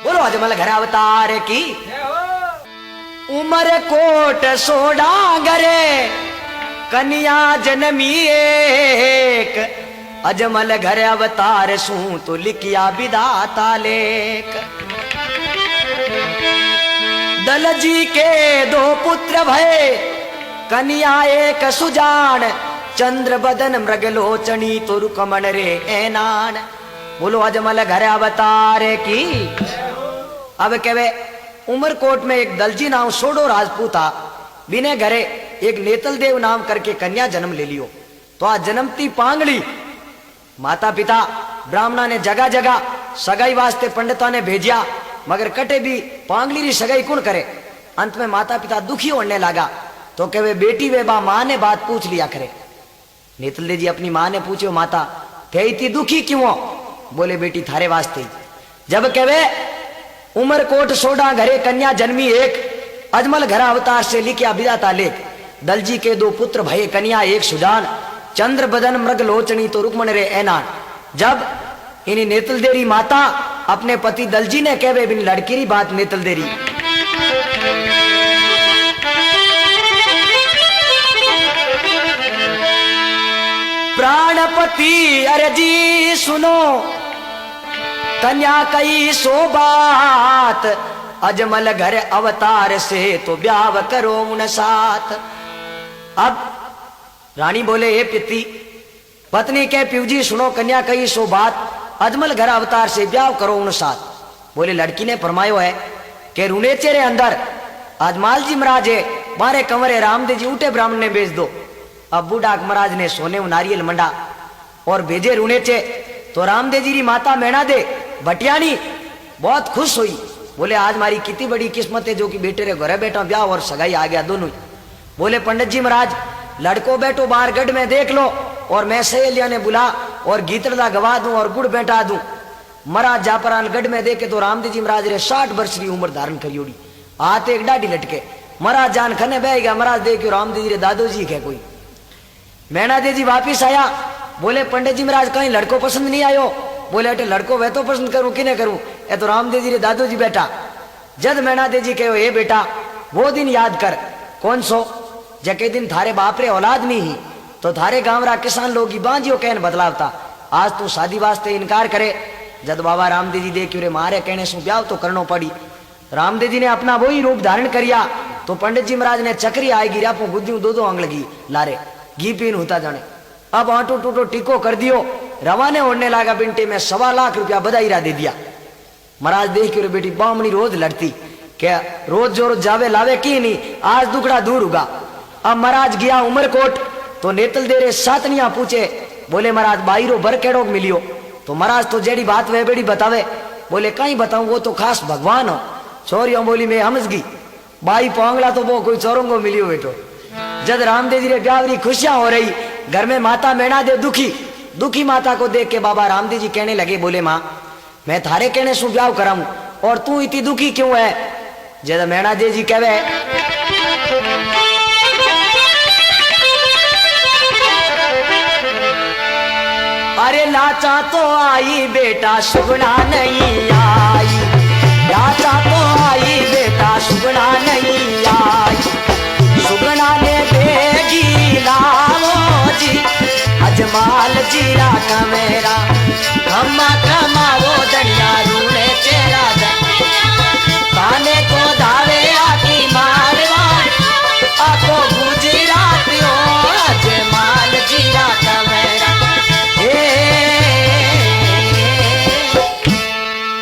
बोलो अजमल घर अवतार की। उमर कोट सोडा गरे कन्या जन्मी एक, अजमल घर अवतार सू तो लिखिया विधाता लेख। दलजी के दो पुत्र भये कन्या एक सुजान, चंद्र बदन मृगलोचनी तो रुकमण रे ऐनान। बोलो अजमल घर अवतार की। अब कहे उमरकोट में एक दलजी नाम सोडो राजपूत था, बिने घरे एक नेतल देव नाम करके कन्या जन्म ले लियो। तो आज जन्मती पांगड़ी माता पिता ब्राह्मणा ने जगह जगह सगाई वास्ते पंडिता ने भेजिया, मगर कटे भी पांगली री सगाई कौन करे। अंत में माता पिता दुखी होने लगा, तो कहे बेटी वे बा मां ने बात पूछ लिया करे। नेतल जी अपनी मां ने पूछो माता थे इतनी दुखी क्यों हो? बोले बेटी थारे वास्ते। जब कहे उमरकोट सोडा घरे कन्या जन्मी एक, अजमल घर अवतार से लिखिया विधाता लेख। दलजी के दो पुत्र भये कन्या एक सुजान, चंद्र बदन मृग लोचनी तो रुकमण रे ऐनान। जब इन्हीं नेतल देरी माता अपने पति दलजी ने कहे बिन लड़की री बात नेतल देरी। प्राणपति अरे जी सुनो कन्या कई सो बात, अजमल घर अवतार से तो ब्याह करो उन साथ। अब रानी बोले हे पिती पत्नी के पिवजी सुनो कन्या कई सो बात, अजमल घर अवतार से ब्याह करो उन साथ। बोले लड़की ने फरमायो है कि रुनेचे रे अंदर अजमाल जी महाराज है, मारे कंवरे रामदेव जी उठे ब्राह्मण ने भेज दो। अब बूढ़ा महाराज ने सोने नारियल मंडा और भेजे रुनेचे। तो रामदेव जी री माता मैना दे भटियानी बहुत खुश हुई। बोले आज मारी कितनी बड़ी किस्मत है जो कि बेटे रे घरे बैठा ब्याह और सगाई आ गया दोनों। बोले पंडित जी महाराज लड़को बैठो बाहर गढ़ में देख लो, और मैं सहेलिया ने बुला और गीतड़ा गवा दूं और गुड़ बैठा दूं। महाराज जापरान गढ़ में देखे तो रामदेव जी महाराज रे 60 वर्ष की उम्र धारण करियोड़ी, हाथ एक डाढ़ी लटके। महाराज जान खने बह गया। महाराज देखियो रामदेव जी रे दादोजी है कोई। मैना दे जी वापिस आया। बोले पंडित जी महाराज कहीं लड़को पसंद नहीं आयो। बोले अटे लड़को वह तो पसंद करूं किने करूं, ये तो रामदेव जी रे दादू जी बेटा। जद मैना दे जी कहो हे बेटा वो दिन याद कर। कौन सो? जके दिन थारे बाप रे औलाद नहीं ही तो थारे गांव रा किसान लोग की बांजियो कहन बदलावता। आज तू शादी वास्ते इनकार करे। जद बाबा रामदेव जी देखियो रे मारे कहने सु ब्याह तो करनो पड़ी। रामदेव जी ने अपना वही रूप धारण करिया। तो पंडित जी महाराज ने चक्री आई गिरा पो गुद्दी दो अंग लगी लारे घी पीन होता जाने। अब आटो टूटो टिको कर दियो, रवाने उड़ने लगा। बिंटे में 1.25 लाख रुपया बधाईरा दे दिया। महाराज देख के बेटी बामणी रोज लड़ती क्या रोज जो रोज जावे लावे की नहीं, आज दुखड़ा दूर होगा। अब महाराज गया उमरकोट तो नेतल देरे सातनिया पूछे। बोले महाराज बाईरो भर केड़ो मिलियो। तो महाराज तो जेड़ी बात वे बेड़ी बतावे। बोले कहीं बताऊं वो तो खास भगवान हो। छोरियों बोली मैं समझ गई बाई पोंगला तो वो कोई चोरोंगो मिलियो बेटो। जद रामदेव जी रे ब्यावरी खुशियां हो रही, घर में माता मैना दे दुखी माता को देख के बाबा रामदेव जी कहने लगे बोले माँ मैं थारे कहने सु ब्याह कराऊं और तू इतनी दुखी क्यों है? जद मैना दे जी कहे अरे लाचा तो आई बेटा सुगना नहीं आई, लाचा तो आई बेटा सुगना नहीं आई। सुगना ने देगी लावो जी अजमाल जीरा का मेरा, खम्मा कमावो दनिया रूने चेरा ताने को धावे आकी मारवा आको गुजरातियों अजमाल जीरा का मेरा।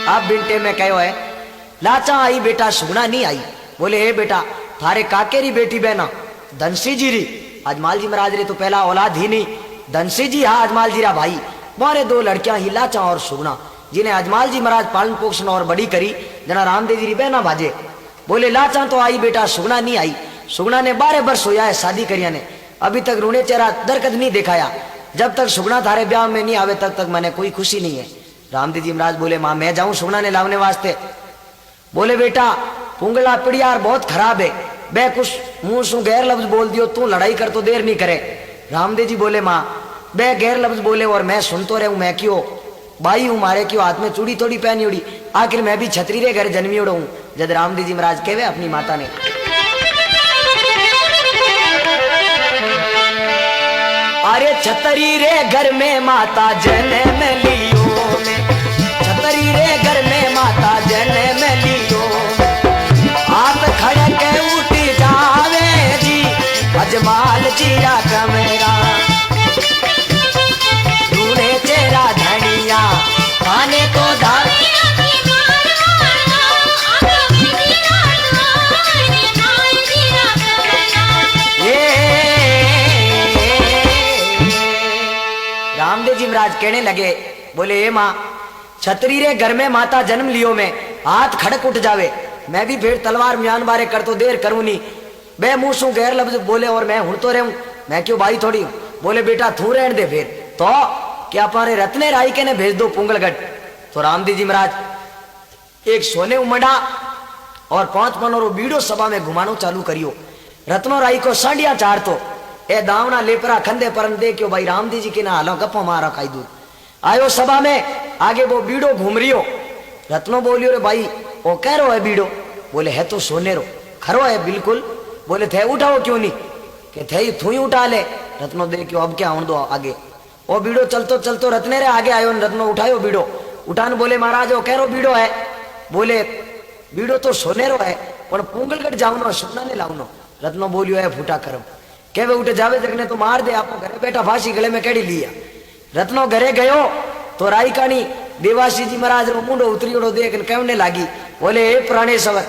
अब बिंटे में कहो है लाचा आई बेटा सुगना नहीं आई। बोले हे बेटा थारे काकेरी बेटी बहना धनसी जी री अजमाल जी महाराज रे तो पहला औलाद ही नहीं। धनसी जी हाँ अजमाल जी रा भाई, मारे 2 लड़कियां ही लाचा और सुगना, जिन्हें अजमाल जी महाराज पालन पोषण और बड़ी करी जना रामदेव जी री बहना भाजे। बोले लाचा तो आई बेटा सुगना नहीं आई। सुगना ने 12 वर्ष होया है शादी करिया ने, अभी तक रूने चेहरा दरकत नहीं दिखाया। जब तक सुगना थारे ब्याह में नहीं आवे तब तक मैंने कोई खुशी नहीं है। रामदेव जी महाराज बोले माँ मैं जाऊं सुगना ने लावने वास्ते। बोले बेटा पुंगला पिड़ियार बहुत खराब है, बे कुछ मुंह सु गैर लफ्ज बोल दियो तू लड़ाई कर तो देर नहीं करे। रामदेव जी बोले माँ बे गैर लफ्ज बोले और मैं सुन तो रहूं मैं क्यों? बाई हूं, मारे क्यों हाथ में चूड़ी थोड़ी पहनी उड़ी, आखिर मैं भी छतरी रे घर जन्मी उड़ो हूं। जद रामदेव जी महाराज कहवे अपनी माता ने, अरे छतरी रे घर में माता जन्म लियो में, छतरी रे घर में माता जन्म लियो, हाथ खड़े के उठ जावे जी अजमाल चीरा कमेरा, दूने चेरा धनिया खाने तो धार, रामदेव जी महाराज कहने लगे, बोले ए माँ, छतरी रे घर में माता जन्म लियो में, हाथ खड़क उठ जावे, मैं भी फिर तलवार म्यान बारे कर तो देर करूं नहीं, बे मुंह सू गैर लफ्ज बोले और मैं हूं तो रहूं, मैं क्यों भाई थोड़ी हूं। बोले बेटा थू रहने दे फिर तो क्या हमारे रत्ने राई के ने भेज दो पुंगलगढ़। तो रामदेव जी महाराज एक सोने उमड़ा और 5 मनोरो बीड़ो सभा में घुमानो चालू करियो, रत्नो राई को सांडिया चार तो ए दावना लेपरा खंदे परन दे क्यों भाई रामदेव जी के ना हालो गप्पो मारा खाई दूध आयो सभा में, आगे वो बीड़ो घूम रियो, रत्नो बोलियो रे भाई वो कह रो है बीड़ो, बोले है तो सोने रो खरो है बिल्कुल, बोले थे उठाओ क्यों नहीं, के थे थू ही उठा ले, रत्नो दे क्यों अब क्या होने दो आगे, वो बीड़ो चलतो चलतो रत्ने रे आगे आयो, रत्नो उठायो बीड़ो, उठान बोले महाराज वो कह रो बीड़ो है, बोले बीड़ो तो सोने रो है पर पुंगलगढ़ जाऊनो सुना ने लाऊनो, रत्नो बोलियो है फूटा करम, कहवे उठे जावे जगने तो मार दे, आपको घरे बैठा फांसी गले में केड़ी लिया। रत्नो घरे गयो तो राई कानी देवासी जी महाराज रो मुंडो उतरीड़ो देख कहने लागी, बोले ए पुराने सवर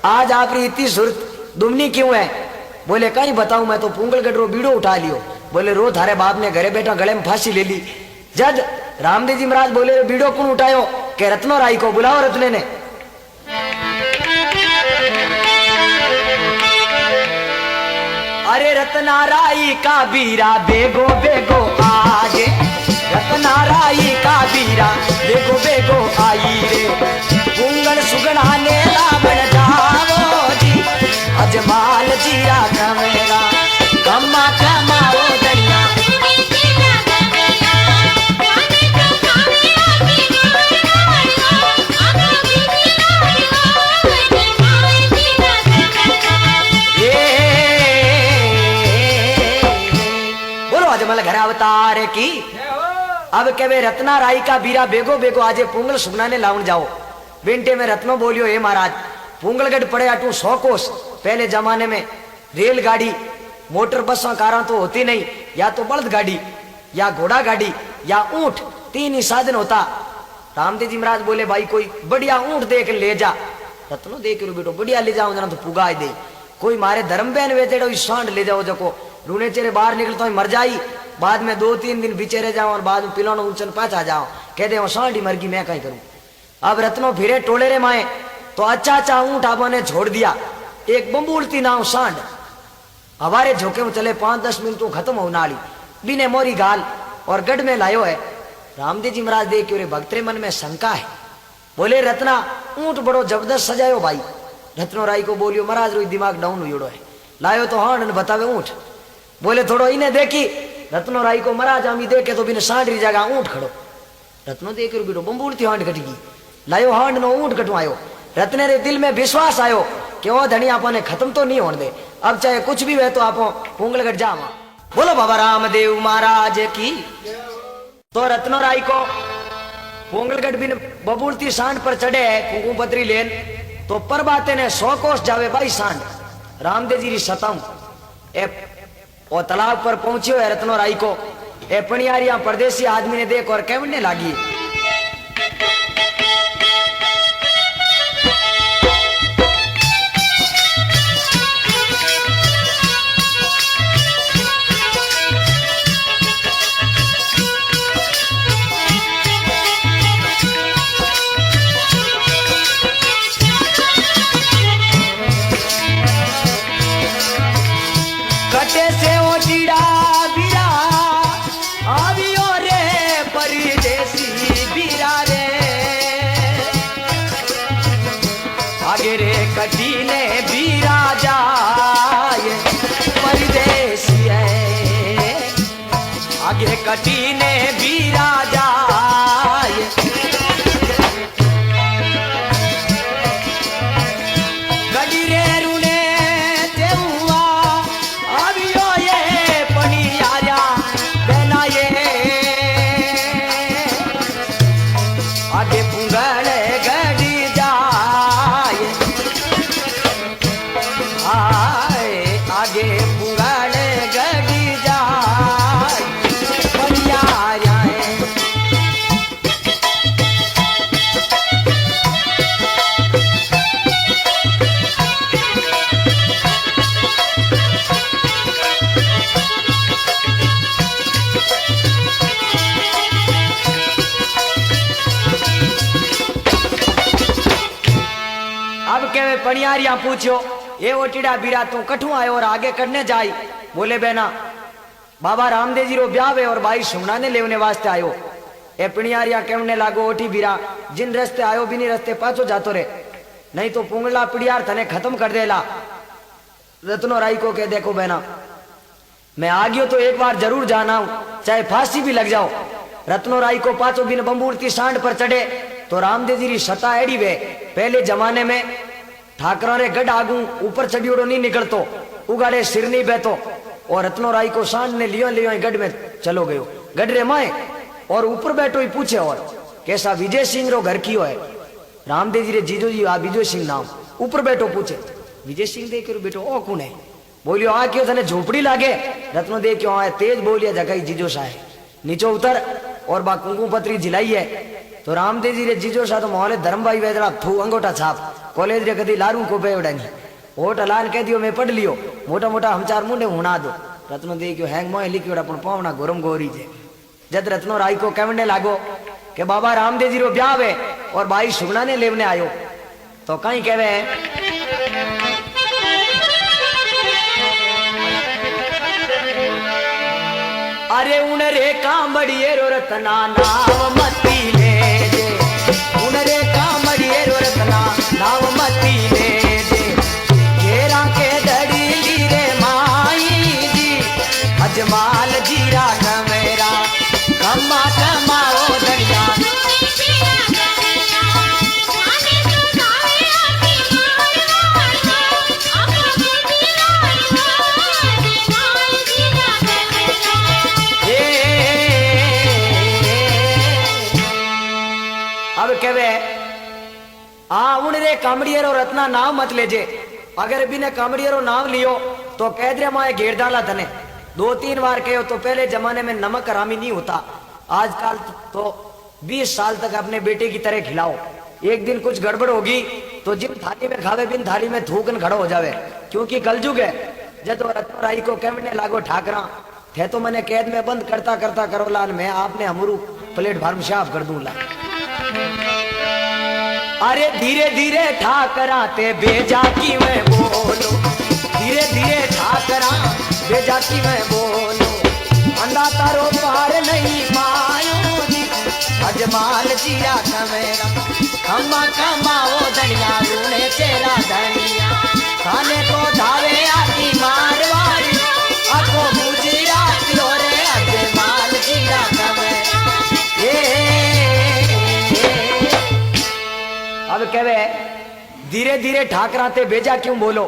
आज आपरी इतनी सुरत दुमनी क्यों है, बोले कहीं बताऊं मैं तो पुंगलगढ़ रो बीड़ो उठा लियो, बोले रो थारे बाप ने घरे बैठा गले में फांसी ले ली। जद रामदेव जी महाराज बोले बीड़ो कौन उठायो, के रत्नो राई को बुलाओ, रत्ने ने अरे रत्ना राई का बीरा बेगो बेगो आजे, रत्ना राई का बीरा बेगो बेगो आई रे, पुंगल सुगना ने लावण जावो जी अजमाल जीरा कमेरा, कमा कमाओ दरिया अजमल घर अवतार की। अब कहे रत्ना राई का बीरा बेगो बेगो आजे पुंगल सुगना ने लाउन जाओ। बिंटे में रत्नो बोलियो हे महाराज पुंगलगढ़ पड़े अटू 100 कोस, पहले जमाने में रेलगाड़ी मोटर बसा कारा तो होती नहीं, या तो बलद गाड़ी या घोड़ा गाड़ी या ऊंट, 3 ही साधन होता। रामदेव जी महाराज बोले भाई कोई बढ़िया ऊंट देख ले जा, रत्नो देख रो बेटो बढ़िया ले जाओ जना तो पुगा दे, कोई मारे धर्म बहन वेचेड़ो सांड ले जाओ, जको रूने चेरे बाहर निकलता तो मर जाई, बाद में 2-3 दिन बिचे रह जाओ और बाद में पिलानो उंचन पाचा जाओ, कह दे सांड ही मर गई मैं कहीं करूं। अब रत्नो फिरे टोले रे माए तो अच्छा ऊंट आपो ने छोड़ दिया, एक बम्बूलती नाव सांड हमारे झोंके में चले 5-10 मिनट खत्म हो नाली बिने मोरी गाल और गढ़ में लायो है। रामदेव जी महाराज देख रे भक्तरे मन में शंका है, बोले रत्ना ऊंट बड़ो जबरदस्त सजायो भाई। रत्नो राई को बोलियो महाराज रो दिमाग डाउन हुई है, लायो तो हाँ बतावे ऊंट, बोले थोड़ो इन्हें देखी। रत्नो राई को महाराज आमी देखे तो बिना सांड री जगह ऊंट खड़ो, रत्नो देख रो बेटो बम्बूल थी हांड कटगी, लायो हांड नो ऊंट कटवायो। रत्ने रे दिल में विश्वास आयो कि वो धनी आपो ने खत्म तो नहीं होने दे, अब चाहे कुछ भी हो तो आपो पुंगलगढ़ जावा। बोलो बाबा रामदेव महाराज की। तो रत्नो राई को पुंगलगढ़ बिन बबूलती सांड पर चढ़े है कुकू पत्री लेन, तो पर बाते ने 100 कोस जावे भाई सांड। रामदेव जी री सतम और तालाब पर पहुंचियो है रत्नो राई को, ए पणियारिया परदेसी आदमी ने देख और कहने लागी, कटे से ओटीड़ा बीरा आवियो रे परदेसी बीरा रे, आगे रे कटी ने बीरा जाए परदेसी है, आगे कटी ने बीरा जाए के पणियारिया पूछो ये ओटीड़ा बीरा तू कठू आयो और आगे करने जाई। बोले बेना बाबा रामदेव जी रो ब्याह है और बाई सुमना ने लेवने वास्ते आयो। ए पणियारिया कहने लागो ओटी बीरा जिन रस्ते आयो बिनी रस्ते पाछो जातो रे, नहीं तो पुंगला पिड़ियार थने खत्म कर देला। रत्नो राई को कह देखो बहना मैं आ गयो तो एक बार जरूर जाना हूं, चाहे फांसी भी लग जाओ। रत्नो राई को पाछो बिन बंबूरती सांड पर चढ़े तो रामदेव जी री सता एड़ी वे। पहले जमाने में ठाकरा रे गढ़ आगू ऊपर चढ़ियोड़ो नहीं निकलतो, उगाड़े सिर नहीं बहतो। और रत्नो राई को सांड ने लियो लियो गढ़ में चलो गयो, गढ़ रे माए और ऊपर बैठो ही पूछे और कैसा विजय सिंह रो घर कियो है। रामदेव जी रे जीजो जी आ विजय सिंह नाम, ऊपर बैठो पूछे विजय सिंह दे के बेटो ओ कौन है। बोलियो आ क्यों थने झोपड़ी लागे। रत्नो दे क्यों आए तेज बोलिया जगह जीजो सा है नीचे उतर और बा कुंकुम पत्री जिलाई है। तो रामदेव जी रे जीजो सा तो मोहले धर्म भाई वेदड़ा थू अंगोठा छाप कॉलेज रे कदी लारू को बेवड़ानी ओट अलान कह दियो मैं पढ़ लियो मोटा मोटा हम चार मुंडे हुना दो। रत्नो दे क्यों हैंग मोह लिखियो अपन पावना गोरम गोरी जे। जद रत्नो राई को कहने लागो कि बाबा रामदेव जी रो ब्याह है और बाई सुगना ने लेवने आयो। तो कहीं कहवे अरे उन रे कांबड़िए रो रतना नाव मती ले जे, उन रे कांबड़िए रो रतना नाव मती ले जे। घेरा के दड़ी ली रे माई जी अजमाल जीरा कमेरा कमा कमाओ दरिया। अब कहवे आ उन रे कामड़ियरो रत्ना नाव मत लेजे। अगर बिना कामड़ियरो नाव लियो तो कह दे माए घेर डाला धने। 2-3 बार कहो तो पहले जमाने में नमक हरामी नहीं होता, आजकल तो 20 साल तक अपने बेटे की तरह खिलाओ। एक दिन कुछ गड़बड़ होगी तो जिन थाली में खावे बिन थाली में थूकन खड़ो हो जावे, क्योंकि कलयुग है। जब रत्नो राई को कहने लागो ठाकरा थे तो मैंने कैद में बंद करता करता करो लाल मैं आपने हमरू प्लेट भर में साफ कर दूंगा। अरे धीरे धीरे ठाकरा ते बेजा की मैं बोलो, धीरे धीरे ठाकरा बेजा की मैं बोलो। अंधा तारो पार नहीं पायो अजमाल जीरा कमेरा खम्मा कमाओ धनिया रूने तेरा धनिया। खाने को धावे आती मारवाड़ी आपको गुजरात लोरे अजमाल जीरा कमेरा। अब कहवे धीरे धीरे ठाकरा ते बेजा क्यों बोलो।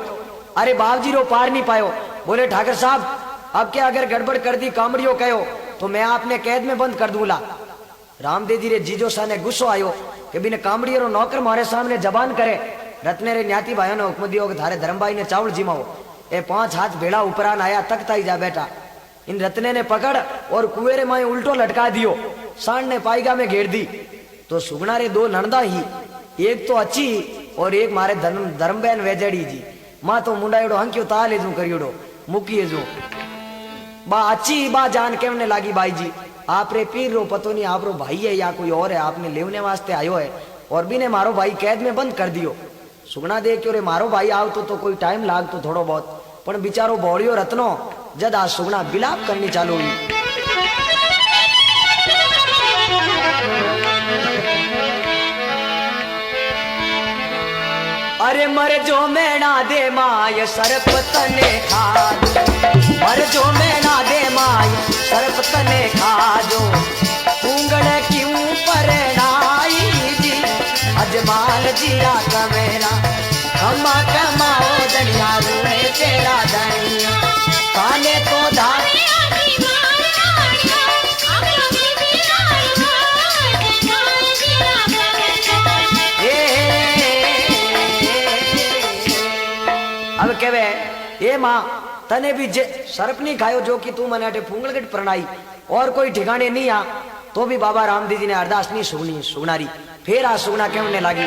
अरे बाप जी रो पार नहीं पायो। बोले ठाकर साहब अब क्या अगर गड़बड़ कर दी कामड़ियों कहो तो मैं आपने कैद में बंद कर दूंगा। रामदेव जी रे जीजो सा ने गुस्सो आयो कि बिन कामड़ियों नौकर हमारे सामने जबान करे। रत्ने रे न्याती भाइयों ने हुक्म दियो कि थारे धर्म भाई ने चावल जिमाओ। ए 5 हाथ भेड़ा ऊपरान आया तख्ता ही जा बैठा। इन रत्ने ने पकड़ और कुएरे माए उल्टो लटका दियो। सांड ने पाईगा में घेर दी। तो सुगना रे 2 नंदा ही, एक तो अच्छी और एक मारे धर्म बहन वेजड़ी जी। मां तो मुंडाएड़ो हंक्यो ताले जू करियोड़ो मुकिए जो बा अच्छी बा जान कहने लागी भाई जी आप रे पीर रो पतो नहीं आप रो भाई है या कोई और है, आपने लेवने वास्ते आयो है और भी ने मारो भाई कैद में बंद कर दियो। सुगना देख क्यों रे मारो भाई आओ तो कोई टाइम लाग तो थोड़ो बहुत, पर बिचारो बौड़ियो रत्नो जद आज सुगना बिलाप करनी चालू हुई। अरे मर जो मैना दे माय सर्प तने खा जो, मर जो मैना दे माय सर्प तने खा जो। उंगड़ क्यों परनाई जी अजमाल जीरा कमेरा खम्मा कमाओ दनिया रूने तेरा धनिया। खाने तो धारे अब कहवे ए मां तने भी सर्प नहीं खायो जो कि तू मने अटे फूंगलगट प्रणाई और कोई ठिकाने नहीं आ तो भी बाबा रामदेव जी ने अरदास नहीं सुगनी सुगनारी। फिर आ सुगना कहने लगी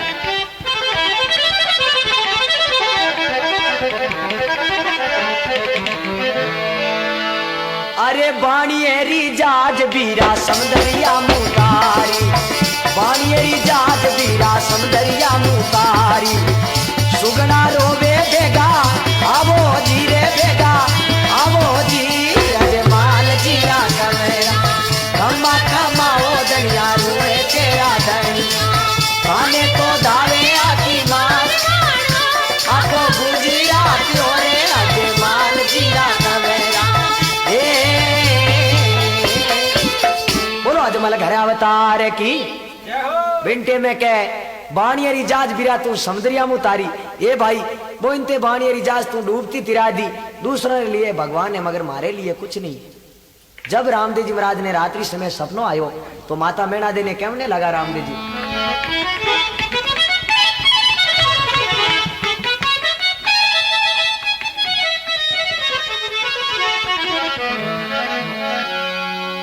अरे बाणियेरी जाज बीरा समदरिया मुतारी, बाणियेरी जाज बीरा समदरिया मुतारी। सुगना अवतार की बिंटे में कह बाणियरी जाज बिरा तू समुद्रिया मु तारी। ए भाई वो इनते बाणियरी जाज तू डूबती तिरा दी। दूसरों के लिए भगवान है मगर मारे लिए कुछ नहीं। जब रामदेव जी महाराज ने रात्रि समय सपनों आयो तो माता मेणा देने कहने लगा रामदेव जी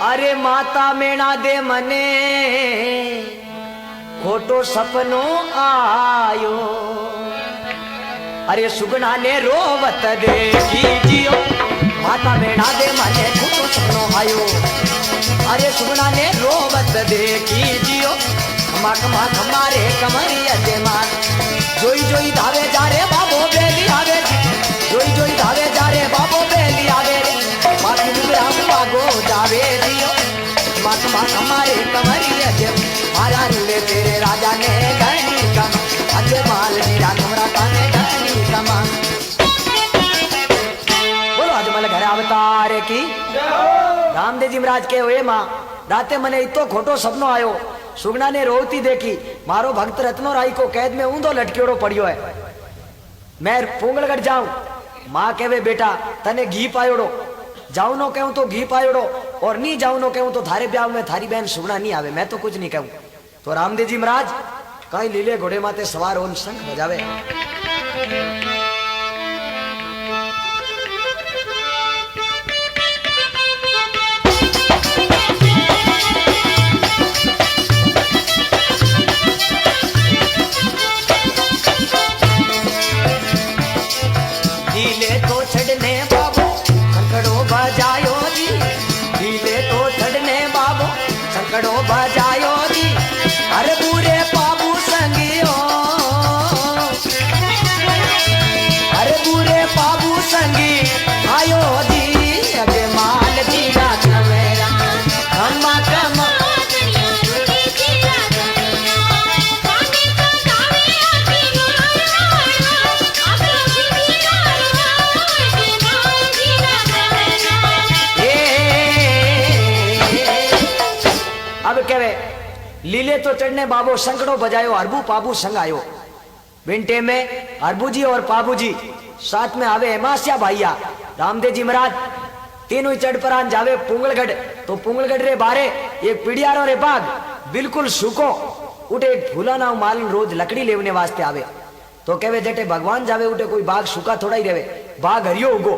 अरे माता मेणा दे मने खोटो सपनो आयो। अरे सुगना ने रोवत देखी जियो माता मेणा दे मने खोटो सपनो आयो। अरे सुगना ने रोवत देखी जियो खमा खमा खमारे कमरिया दे मार। जोई जोई धावे जा रे बाबो बेली आवे जोई जोई धावे जा रे बाबो बेली आवे बाकी मुगरा बागो जावे जियो मत मत हमारे कमरिया दे मारा रे तेरे राजा ने गणी कम अजय माल मेरा कमरा काने गणी कमा। बोलो अजमल घर अवतार की रामदेव जी महाराज के हुए मां राते मने इतो खोटो सपनो आयो। सुगना ने रोती देखी मारो भक्त रत्नो राई को कैद में ऊंधो लटक्योड़ो पड़ियो है। मैं पुंगलगढ़ जाऊं मां कहवे बेटा तने घी पायोड़ो जाऊं नो कहूं तो घी पायोड़ो और नहीं जाऊं नो कहूं तो थारे ब्याह में थारी बहन सुगना नहीं आवे मैं तो कुछ नहीं कहूं। तो रामदेव जी महाराज कई लीले घोड़े माते सवार होन शंख बजावे। लीले तो छड़ने बाबू संकड़ो बजायो जी लीले तो छड़ने बाबू संकड़ो बजायो जी। अरे बुरे बाबू संगियो अरे बुरे बाबू संगी आयो जी अगे माल जी रात मेरा खम्मा खम्मा अब कहवे लीले तो चढ़ने बाबो संकड़ो बजायो हरबू पाबू संग आयो। बिंटे में हरबू जी और पाबू जी साथ में आवे हेमास्या भाईया। रामदेव जी महाराज तीनों चढ़ परान जावे पुंगलगढ़। तो पुंगलगढ़ रे बारे एक पिड़ियारो रे बाग बिल्कुल सूखो उठे एक फूला ना माल रोज लकड़ी लेवने वास्ते आवे। तो कहवे जेटे भगवान जावे उठे कोई बाग सूखा थोड़ा ही रहे बाग हरियो उगो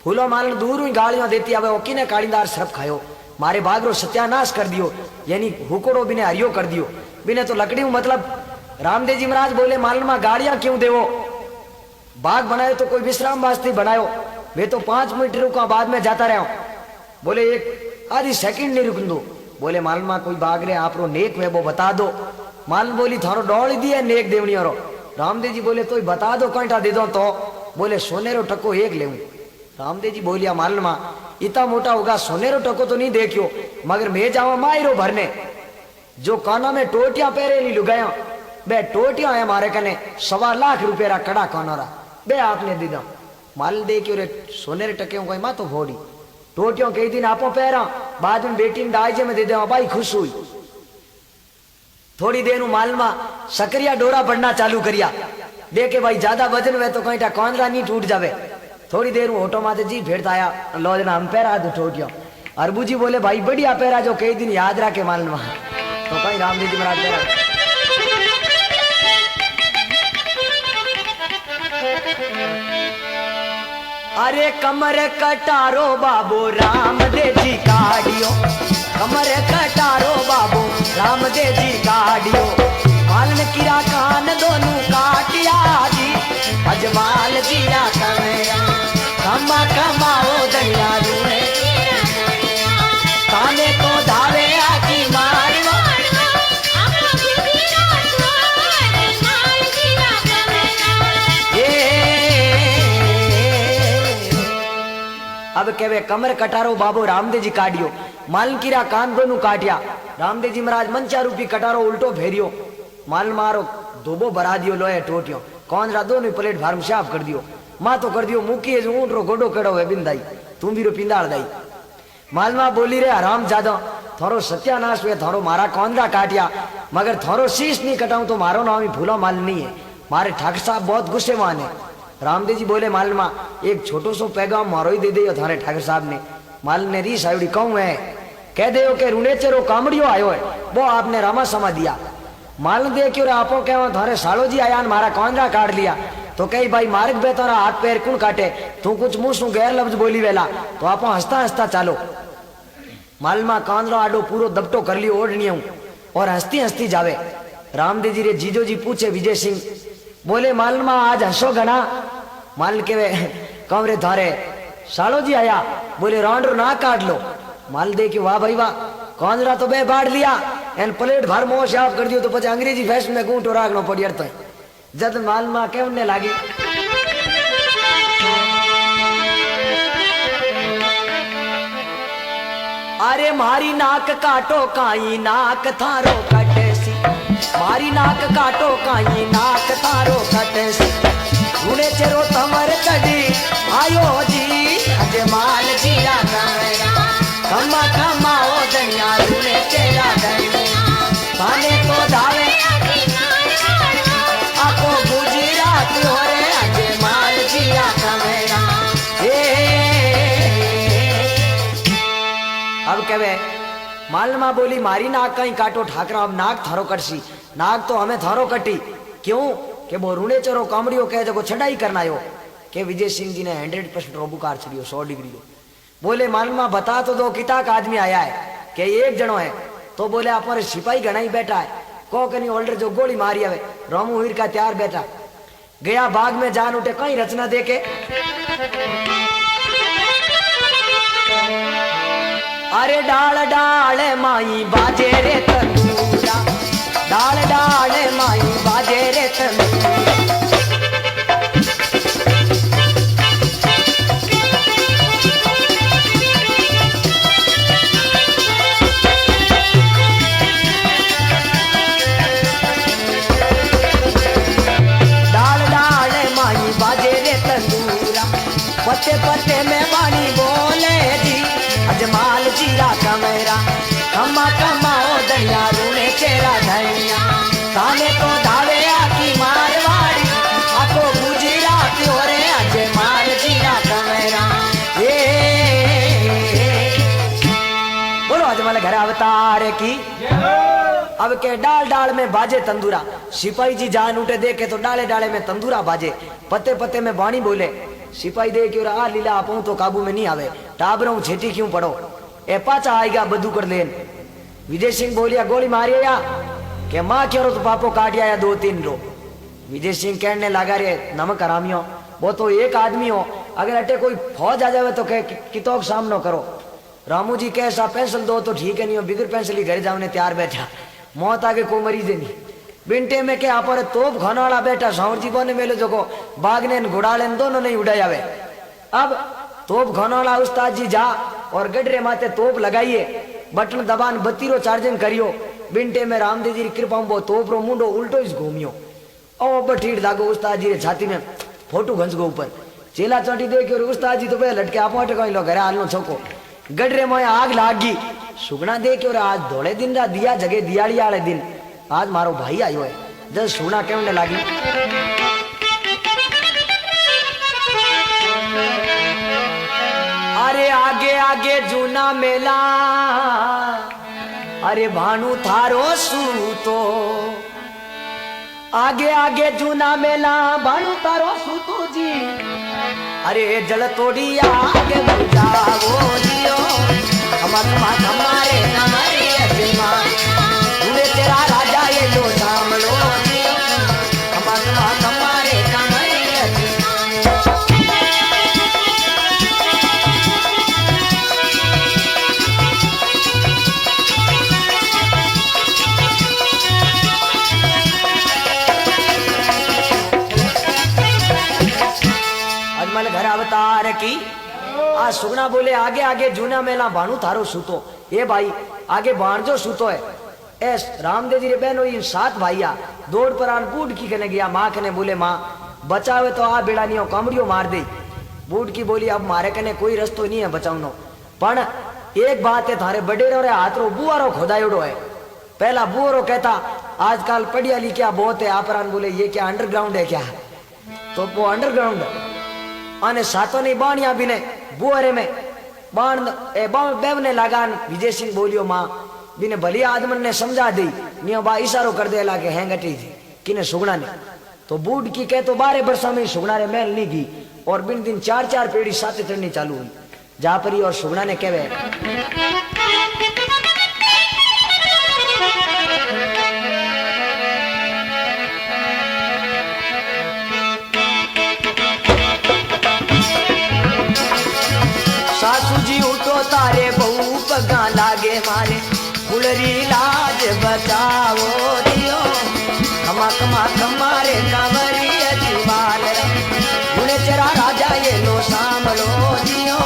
फूलो माल दूर ही गालियां देती आवे ओकी ने कालीदार सरफ खायो मारे बाग रो सत्यानाश कर दियो यानी हुकोड़ो बिने हरियो कर दियो बिने तो लकड़ी मतलब। रामदेव जी महाराज बोले माल में गाड़ियां क्यों देवो बाग बनायो तो कोई विश्राम वास्ते बनायो वे तो 5 मिनट रुका बाद में जाता रहा बोले एक आधी सेकंड नहीं रुकन दो। बोले माल में कोई बाग रे आप रो नेक वे वो बता दो। माल बोली थारो डोल दिए नेक देवनी रो। रामदेव जी बोले तो बता दो कंटा दे दो तो बोले सोनेरो टको एक ले। रामदेव जी बोलिया माल में इतना मोटा होगा सोनेरो टको तो नहीं देखियो मगर मैं जावा मायरो भरने जो काना में टोटियां पहरे नहीं लुगाया बे टोटियां है मारे कने 1.25 लाख रुपया कड़ा कानोरा बे आपने दीदा माल देखियो रे सोनेरे टके कोई मा तो भोड़ी टोटियों कई दिन आपो पहरा बाद में बेटी ने दाइजे में दे दे भाई खुश हुई। थोड़ी देर माल में सकरिया डोरा बढ़ना चालू करिया देखे भाई ज्यादा वजन हुए तो कहीं कौंदरा नहीं टूट जावे। थोड़ी देर ऑटो माते जी फिर आया लो जना हम पैरा दो टोटियो। अरबू जी बोले भाई बढ़िया पैरा जो कई दिन याद रखे मान लो तो कहीं रामदेव जी महाराज पैरा। अरे कमर कटारो बाबू रामदेव जी काडियो कमर कटारो बाबू रामदेव जी काडियो मालन किरा कान दोनों काटिया जी अजमाल जी रात मेरा कमा कमाओ दरिया रूए काने तो धावे आकी मारवा अब कहवे कमर कटारो बाबू रामदेव जी काटियो मालन किरा कान दोनों काटिया। रामदेव जी महाराज मंचा रूपी कटारो उल्टो फेरियो माल मारो धोबो भरा दियो लोहे टोटियो कौन रा दोनों प्लेट फार्म साफ कर दियो मां तो कर दियो मुकी ऊंट रो गोडो कड़ो है बिंदाई तुम भी रो पिंदाड़ दाई माल मां बोली रे आराम ज्यादा थोरो सत्यानाश हुए, थोरो मारा कौंदरा काटिया, मगर थोरो शीश नहीं कटाऊं तो मारो नाम ही भूला माल नहीं है। मारे ठाकुर साहब बहुत गुस्से मान है। रामदेव जी बोले माल मा एक छोटो सो पैगाम मारो ही दे दे थारे ठाकुर साहब ने। माल ने रीस आयोड़ी कहूं है, कह दे के रुणेचरो कामड़ियो आयो है, वो आपने रामा समा दिया। माल दे क्यों आपो कह थारे सालो जी आया मारा कौंदरा काट लिया। तो कही भाई मार्ग बे तारा हाथ पैर कौन काटे, तू कुछ मुंह सु गैर लफ्ज बोली वेला तो आप हंसता हंसता चालो। मालमा कांदरो आडो पूरो दबटो कर लियो ओढ़नियों और हंसती हंसती जावे। रामदेव जी रे जीजो जी पूछे विजय सिंह, बोले मालमा आज हंसो घना। माल के कमरे थारे सालो जी आया, बोले रांडरो ना काट लो। माल दे कि वाह भाई वाह, कांदरा तो बे बाढ़ लिया एन प्लेट भर मोह साफ कर दियो तो પછી अंग्रेजी फैशन में गूंठो राखनो पड़ियर तो जद मालमा केवने लागी। अरे मारी नाक काटो काई नाक थारो कटेसी, मारी नाक काटो काई नाक थारो कटेसी। गुणे चेरो तमर चढ़ी आयो जी अज माल जीरा कमरा, कमा कमाओ दनिया गुणे चेरा दनिया थाने तो धावे आपो गुजरात होरे अज माल जीरा कमरा। अब कहे मालमा बोली मारी नाक कहीं काटो ठाकरा, अब नाक थारो कटसी। नाक तो हमें थारो कटी क्यों के वो रूणे चरो कामड़ियो कहे जो छड़ाई करना यो के विजय सिंह जी ने 100% रोबुकार छड़ियो 100 डिग्री। बोले मालमा बता तो दो किता का आदमी आया है के एक जनो है। तो बोले आप सिपाही घना ही बैठा है, को कनी होल्डर जो गोली मारी आवे रामू हीर का तैयार बैठा। गया बाग में जान उठे कहीं रचना देके, अरे डाल डाल माई बाजे रे तंदूरा, डाल डाल माई बाजे रे तंदूरा। डाल डाल माई बाजे रे तंदूरा, पत्ते पत्ते में बानी बोले जी अजमाल जीरा कमेरा, कमा कमाओ दनिया रूने चेरा धनिया थाने तो धावे आकी मारवाड़ी आको गुजरात होरे अजमाल जीरा कमेरा। बोलो अजमाल घर अवतार की। अब के डाल डाल में बाजे तंदूरा, सिपाही जी जान उठे देखे तो डाले डाले में तंदूरा बाजे, पत्ते पत्ते में बाणी बोले। सिपाही दे क्यों आ लीला आपू तो काबू में नहीं आवे, टाबरों छेटी क्यों पड़ो ए पाचा आएगा बदू कर लेन। विजय सिंह बोलिया गोली मारी या के माँ क्यों तो पापो काटिया या 2-3 रो। विजय सिंह कहने लगा रे नमक हरामियों, वो तो एक आदमी हो, अगर अटे कोई फौज आ जावे तो कह कितो सामनो करो। रामू जी कह सा पेंसिल दो तो ठीक है, नहीं हो बिगर पेंसिल ही घर जाने तैयार बैठा, मौत आगे कोई मरीज नहीं। बिंटे में के आप तोप खाना वाला बैठा सावर जी बोने मेले जो को बागने घुड़ाले दोनों नहीं उड़ा जावे। अब तोप खाना वाला उस्ताद जी जा और गडरे माथे तोप लगाइए, बटन दबान 32 चार्जिंग करियो। बिंटे में रामदेव जी की कृपा वो तोप रो मुंडो उल्टो ही घूमियो ओ बठीड़ दागो उस्ताद जी रे छाती में फोटो घंस गो ऊपर चेला चोटी देखियो उस्ताद जी तो बे लटके आप कहीं लो घरे हालनो छोको गडरे में आग लागी सुगना देखियो रे आज धोले दिन रा दिया जगह दियाड़ी वाले दिन आज मारो भाई आयो है जब सुगना केवने लागी। अरे आगे आगे जूना मेला अरे भानु थारो सूतो आगे आगे जूना मेला भानु तारो सूतो जी अरे जल तोड़ी आगे बुझाओ लियो हमारे हमारे अजमा तूने तेरा राजा ये लो सामलो लियो हमारे हमारे घर अवतार की आज सुगना बोले आगे आगे जूना मेला भानु थारो सूतो ये भाई आगे भाणजो सूतो है एस रामदेव जी रे बहनो इन 7 भाइया दौड़ पर आन बूढ़ की कने गया माँ कने बोले माँ बचावे तो आ बेड़ा नहीं कमड़ियो मार दे। बूढ़ की बोली अब मारे कने कोई रस्तो नहीं है बचाउनो पण एक बात है थारे बडेरो रे हाथ रो बुआरो खोदायोड़ो है। पहला बुआरो कहता आजकल पढ़िया लिखिया बहुत है, आपरान बोले ये क्या अंडरग्राउंड है क्या, तो वो अंडरग्राउंड आने सातों नहीं बाणिया भी ने बुआरे में बाण ए बेवने लगान विजय सिंह बोलियो माँ बिने भली आदमन ने समझा दी नियो बा इशारो कर दे लागे हैंगटी थी किने सुगना ने तो बूढ़ की कह तो 12 वर्षों में सुगना रे महल नहीं की और बिन दिन 4-4 पेड़ी साथे चढ़नी चालू हुई जापरी और सुगना ने कहवे सासू जी उठो तारे बहु पगा लागे मारे फुलरी लाज बचाओ दियो खमा खमा खमारे कंवरी अजीवाल गुणे चरा राजा ये लो सामलो दियो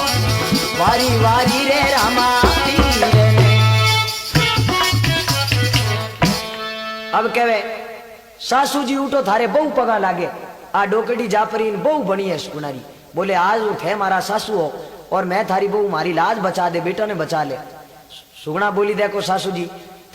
वारी वारी रे रामा रे। अब कहवे सासू जी उठो थारे बहु पगा लागे आ डोकड़ी जापरी बहु बनी है सुनारी बोले आज उठे मारा सासू हो और मैं थारी बहू मारी लाज बचा दे बेटा ने बचा ले। सुगना बोली देखो सासू जी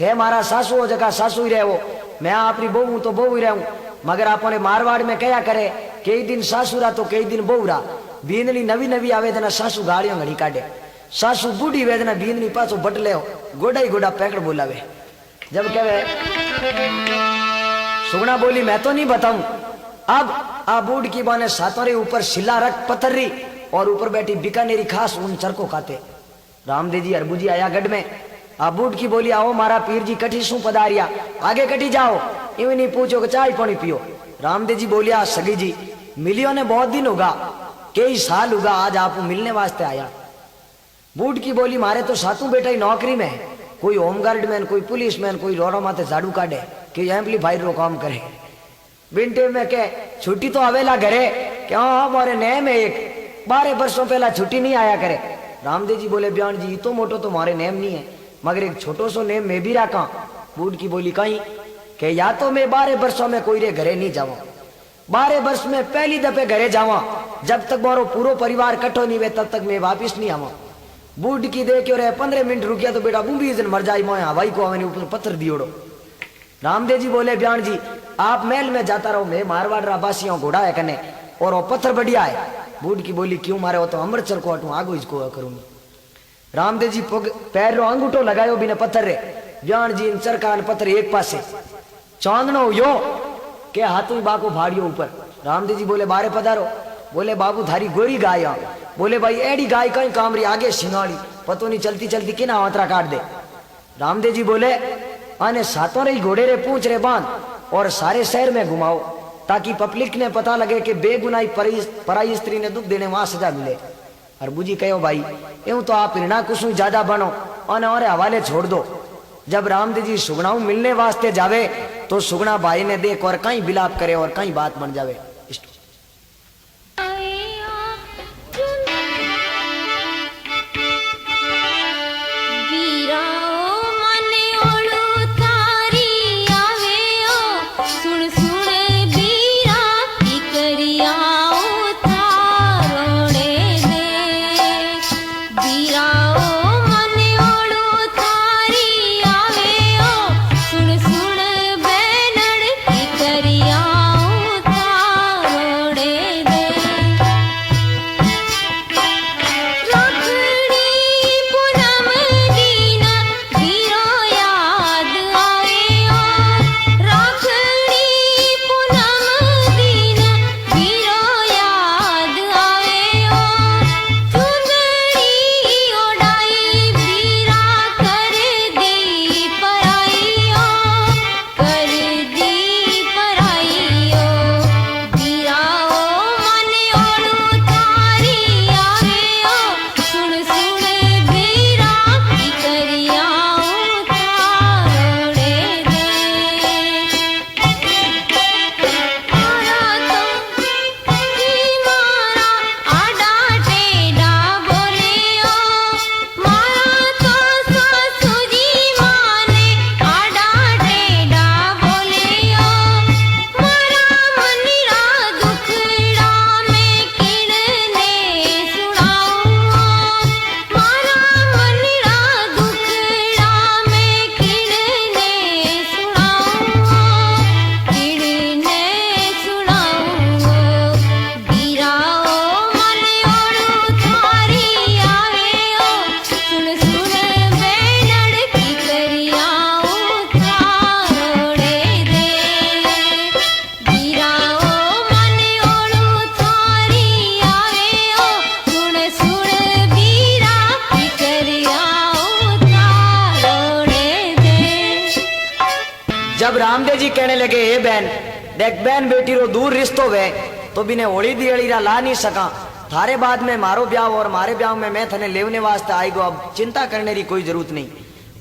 थे मारा सासू हो जगह सासू ही रहो मैं अपनी बहू हूं तो बहू ही रहूं मगर आपने मारवाड़ में कया करे कई दिन सासू रहा तो कई दिन बहू रहा बींदनी नवी नवी आवेदना सासू गाड़ियों घड़ी काटे सासू बूढ़ी वेदना बींदनी पासो बट ले गोडा ही गोडा पैकड़ बोलावे। जब कहे सुगना बोली मैं तो नहीं बताऊं अब आ बूढ़ की बाने सातों ऊपर शिला रख पत्थर रही और ऊपर बैठी बीकानेरी खास उन चरको खाते रामदेव जी अरबू जी आया गढ़ में आ बूढ़ की बोली आओ मारा पीर जी कठी शू पधारिया आगे कटी जाओ यूं नहीं पूछो कि चाय पानी पियो। रामदेव जी बोलिया सगी जी मिलियो ने बहुत दिन होगा कई साल होगा आज आप मिलने वास्ते आया। बूढ़ की बोली मारे तो सातों बेटा ही नौकरी में है कोई होमगार्ड मैन कोई पुलिस मैन कोई रोडो माथे झाड़ू काटे कोई एम्पलीफायर रो काम करे बिंटे में के छुट्टी तो आवेला घरे क्यों हमारे नए में एक 12 वर्षों पहला छुट्टी नहीं आया करे। रामदेव जी बोले बयान जी तो मोटो तो मारे नेम नहीं है मगर एक छोटो सो नेम मैं भी रखा। बूढ़ की बोली कहीं के या तो मैं 12 वर्षों में कोई रे घरे नहीं जावा 12 वर्ष में पहली दफे घरे जावा जब तक मारो पूरा परिवार कट्ठो नहीं वे तब तक मैं वापिस नहीं आवा। बूढ़ की देख रहे 15 मिनट रुकिया तो बेटा बूढ़ी दिन मर जाई मोए हवाई को मैंने ऊपर पत्थर दियोड़ो। रामदेव जी बोले बयान जी आप महल में जाता रहो मैं मारवाड़ राबासियों घोड़ा है कने और वो पत्थर बढ़िया है। बूढ़ की बोली क्यों मारे हो तो अमृतसर को हटू आगो इसको करूंगी। रामदेव जी पैर रो अंगूठो लगायो बिना पत्थर रे जान जी इन चरकान पत्थर एक पासे चांदनो यो के हाथों बाको फाड़ियो ऊपर। रामदेव जी बोले बारे पधारो बोले बाबू थारी गोरी गाय बोले भाई एड़ी गाय कहीं काम रही आगे सिंगाड़ी पतो नहीं चलती चलती कि ना आंतरा काट दे। रामदेव जी बोले आने सातों रे घोड़े रे पूंछ रे बांध और सारे शहर में घुमाओ ताकि पब्लिक ने पता लगे कि बेगुनाही पराई स्त्री ने दुख देने वहां सजा मिले। अरबू जी कहो भाई यूं तो आप ऋणा कुछ ज्यादा बनो और हवाले छोड़ दो। जब रामदेव जी सुगनाऊ मिलने वास्ते जावे तो सुगना भाई ने देख और कहीं बिलाप करे और कहीं बात बन जावे। रामदेव जी कहने लगे, हे बहन देख, बहन बेटी रो दूर रिश्तो वे तो बिने होली दियली ला नहीं सका। थारे बाद में मारो ब्याह और मारे ब्याह में मैं थने लेवने वास्ते आई गो, अब चिंता करने की कोई जरूरत नहीं।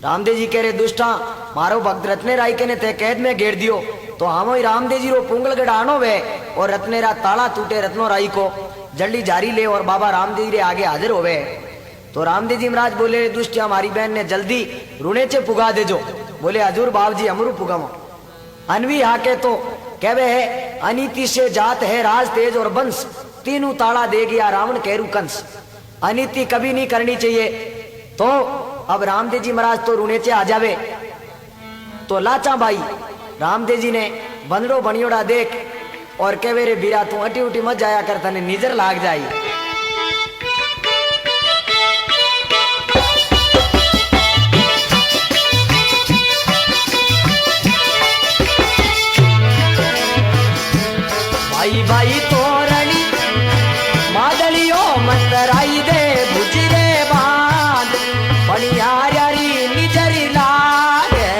रामदेव जी कह रहे, दुष्टा मारो भक्त रत्ने राय के ने ते कैद में घेर दियो तो हम रामदेव जी रो पुंगलगढ़ आनो वे और रत्नेरा ताला टूटे रत्नो राई को जल्दी जारी ले और बाबा रामदेव जी रे आगे हाजिर होवे। तो रामदेव जी महाराज बोले, दुष्ट हमारी बहन ने जल्दी रुणे चे पुगा दे जो। बोले, हजूर बाब जी अमरू पुगावो। अनवी हाके तो कहवे है, अनीति से जात है राज तेज और वंश, तीनों ताला दे गया रावण केरू कंस। अनीति कभी नहीं करनी चाहिए। तो अब रामदेव जी महाराज तो रुणेचे आ जावे तो लाचा भाई रामदेव जी ने बंदड़ो बनियोड़ा देख और कहवे, रे बीरा तू अटी उटी मत जाया कर, तने निजर लाग जाई। भाई भाई तोरणी मादलियो मंतराई दे बुजरे बांध बनियारी निजरी लागे।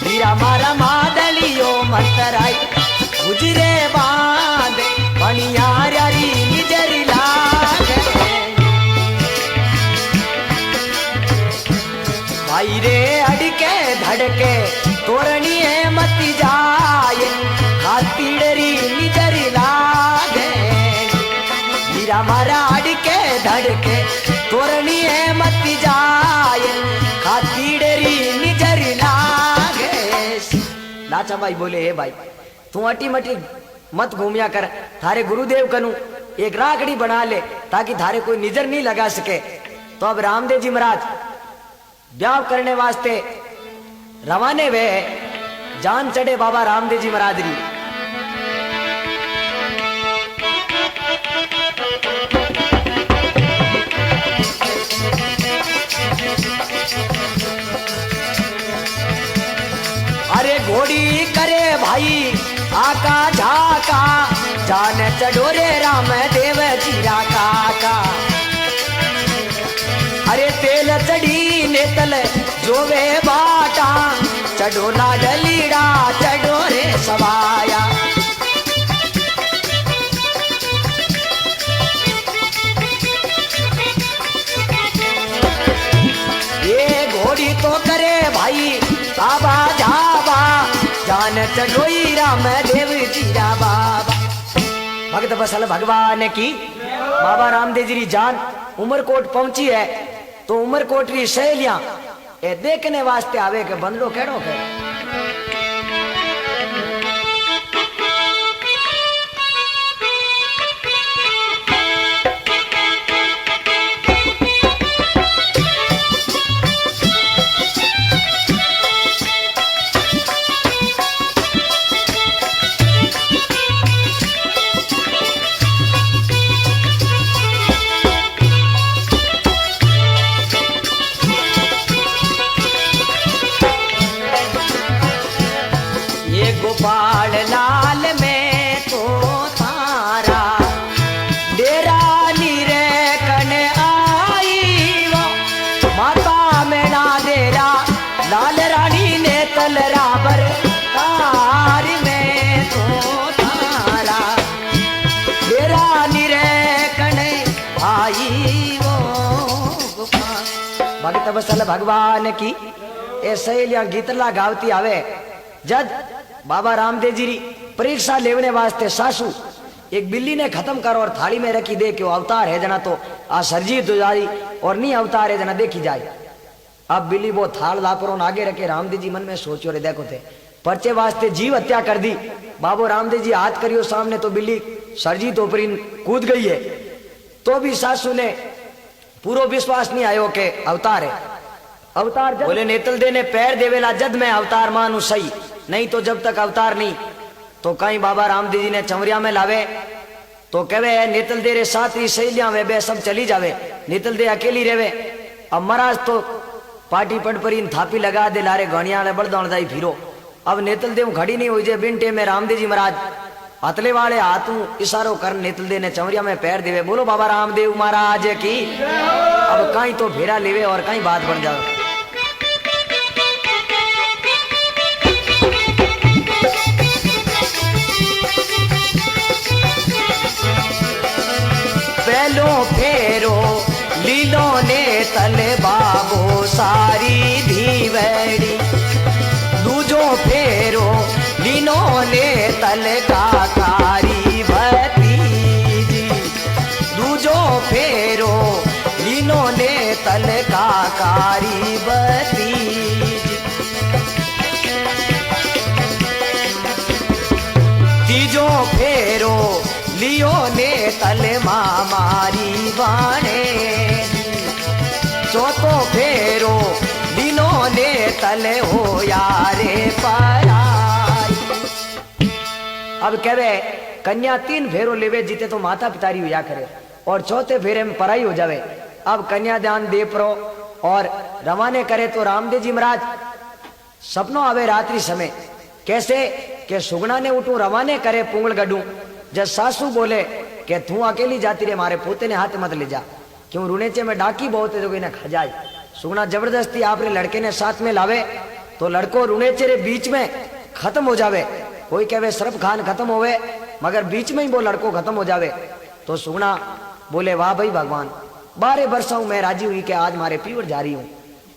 बीरा मारा मादलियो मंतराई बुजरे बांध बनियारी निजरी लागे। भाई रे अड़के धड़के तोरणी है मती जाए, खातीडरी निजरी लागे। बीरा मारा अड़के धड़के तोरणी है मती जाए, खातीडरी निजरी लागे। लाचा भाई बोले, हे भाई तू अटी मटी मत घूमिया कर, थारे गुरुदेव कनु एक राखड़ी बना ले ताकि थारे कोई निजर नहीं लगा सके। तो अब रामदेव जी महाराज ब्याह करने वास्ते रवाने वे, जान चढ़े बाबा रामदेव जी महाराज री। अरे घोड़ी करे भाई आका झाका, जान चढ़ोरे राम देव जीरा काका। अरे तेल चढ़ी नेतल जोवे बाटा, चढ़ो लाडलीड़ा चढ़ो रे सवाया। ये घोड़ी तो करे भाई आबा झाबा, जान चढ़ोई राम देव जीरा बाबा। भक्त बसल भगवान की बाबा रामदेव जी जान उमरकोट पहुंची है तो उमरकोट की सहेलियां ए देखने वास्ते आवे के बंदरो केड़ो के। गोपाल लाल में तो तारा डेरा नीरे कने आई वो, माता में ना डेरा लाल रानी ने तल राबर तार में तो तारा डेरा नीरे कने आई वो गोपाल। भक्त बसल भगवान की ए सहेलियां गीतला गावती आवे। जद बाबा रामदेव जी परीक्षा लेवने वास्ते सासू एक बिल्ली ने खत्म करो और थाली में रखी दे कि वो अवतार है जना तो आ सरजीत हो जाई और नहीं अवतार है जना देखी जाए। अब बिल्ली वो थाल लापरो आगे रखे। रामदेव जी मन में सोचो रे देखो थे पर्चे वास्ते जीव हत्या कर दी। बाबू रामदेव जी हाथ करियो सामने तो बिल्ली सरजीत ऊपरी कूद गई है। तो भी सासू ने पूरा विश्वास नहीं आयो के अवतार है। अवतार बोले नेतल दे ने पैर देवेला जद मैं अवतार मानू सही, नहीं तो जब तक अवतार नहीं। तो कहीं बाबा रामदेव जी ने चमरिया में लावे तो कहे नेतल दे रे साथ ही सहेलियां वे बे सब चली जावे, नेतल दे अकेली रेवे। अब महाराज तो पार्टी पट पर थापी लगा दे लारे घणिया ने बड़दौड़ जाई फिरो। अब नेतल देव खड़ी नहीं हुई जे बिनटे में रामदेव जी महाराज हथले वाले हाथ इशारो कर नेतल दे ने चमरिया में पैर देवे। बोलो बाबा रामदेव महाराज की। अब कहीं तो फेरा लेवे और कहीं बात बन जाओ। पहलो फेरो लीलो ने तले बाबो सारी धीवड़ी, दूजो फेरो लीनो ने तल काकारी भतीजी, दूजो फेरो लीनो ने तल काकारी भतीजी, तीजो फेरो लियो ने तल मारी बाणे, चौथो फेरो लीनो ने तल हो यारे पराई। अब कहवे कन्या 3 फेरो लेवे जीते तो माता पितारी हुआ करे और चौथे फेरे में पराई हो जावे। अब कन्या दान दे परो और रवाने करे तो रामदेव जी महाराज सपनों आवे रात्रि समय, कैसे के सुगना ने उठू रवाने करे पुंगल गडू, जब सासू बोले कि तू अकेली जाती रे, मारे पोते ने हाथ मत ले जा, क्यों रुनेचे में डाकी बहुत है जो इन्हें खा जाए। सुगना जबरदस्ती आपने लड़के ने साथ में लावे तो लड़को रुनेचे रे बीच में खत्म हो जावे। कोई कहे सरफ खान खत्म होवे मगर बीच में ही वो लड़को खत्म हो जावे। तो सुगना बोले वाह भाई भगवान, 12 वर्षों मैं राजी हुई कि आज मारे पीवर जा रही हूँ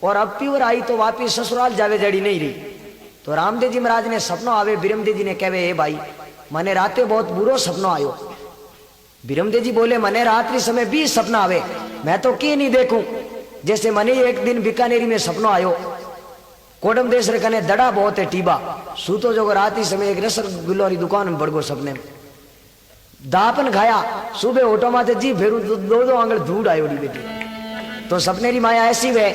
और अब पीवर आई तो वापिस ससुराल जावे जड़ी नहीं रही। तो रामदेव जी महाराज ने सपनों आवे, बिरमदेव जी ने कहे ए भाई मने राते बहुत बुरो सपनों आयो। बिरमदेव जी बोले मने रात्रि समय 20 सपना आवे, मैं तो की नहीं देखूं। जैसे मने एक दिन बीकानेरी में सपनों आयो, कोडम देश रे कने दड़ा बहुत है टीबा, सूतो जो रात्रि समय एक रसगुल्लो री दुकान में बढ़गो सपने में दापन खाया, सुबह ऑटो माते जी फेरू 2 आंगल धूड़ आयो डी बेटी। तो सपने री माया ऐसी वे।